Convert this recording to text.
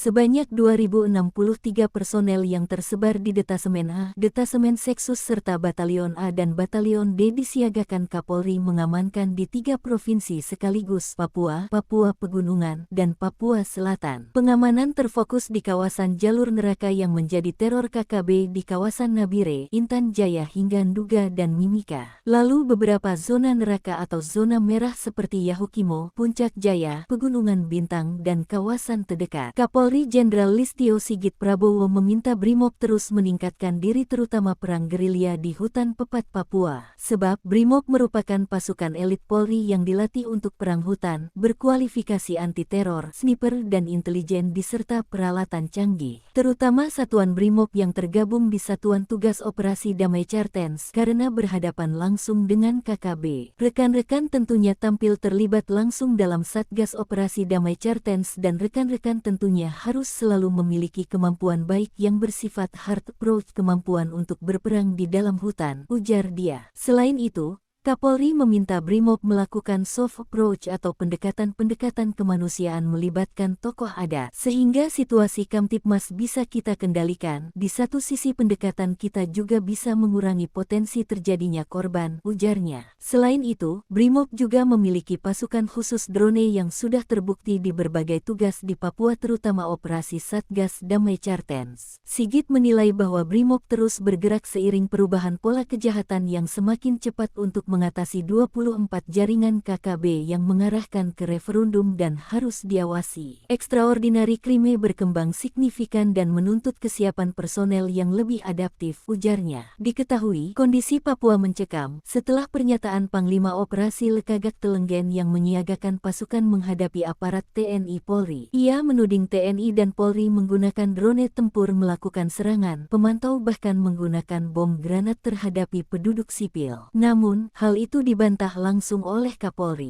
Sebanyak 2.063 personel yang tersebar di Detasemen A, Detasemen Seksus serta Batalion A dan Batalion D disiagakan Kapolri mengamankan di 3 provinsi sekaligus Papua, Papua Pegunungan, dan Papua Selatan. Pengamanan terfokus di kawasan jalur neraka yang menjadi teror KKB di kawasan Nabire, Intan Jaya hingga Nduga dan Mimika. Lalu beberapa zona neraka atau zona merah seperti Yahukimo, Puncak Jaya, Pegunungan Bintang, dan kawasan terdekat. Kapolri Jenderal Listio Sigit Prabowo meminta Brimob terus meningkatkan diri terutama perang gerilya di hutan Pepat Papua. Sebab Brimob merupakan pasukan elit Polri yang dilatih untuk perang hutan, berkualifikasi anti-teror, sniper dan intelijen diserta peralatan canggih. Terutama Satuan Brimob yang tergabung di Satuan Tugas Operasi Damai Cartens karena berhadapan langsung dengan KKB. Rekan-rekan tentunya tampil terlibat langsung dalam Satgas Operasi Damai Cartens dan rekan-rekan tentunya harus selalu memiliki kemampuan baik yang bersifat hard approach, kemampuan untuk berperang di dalam hutan, ujar dia. Selain itu, Kapolri meminta Brimob melakukan soft approach atau pendekatan-pendekatan kemanusiaan melibatkan tokoh adat, sehingga situasi Kamtipmas bisa kita kendalikan. Di satu sisi pendekatan kita juga bisa mengurangi potensi terjadinya korban, ujarnya. Selain itu, Brimob juga memiliki pasukan khusus drone yang sudah terbukti di berbagai tugas di Papua terutama operasi Satgas Damai Cartens. Sigit menilai bahwa Brimob terus bergerak seiring perubahan pola kejahatan yang semakin cepat untuk mengatasi 24 jaringan KKB yang mengarahkan ke referendum dan harus diawasi. Extraordinary Crime berkembang signifikan dan menuntut kesiapan personel yang lebih adaptif, ujarnya. Diketahui, kondisi Papua mencekam setelah pernyataan Panglima Operasi Lekagak Telenggen yang menyiagakan pasukan menghadapi aparat TNI Polri. Ia menuding TNI dan Polri menggunakan drone tempur melakukan serangan, pemantau bahkan menggunakan bom granat terhadapi penduduk sipil. Namun, hal itu dibantah langsung oleh Kapolri.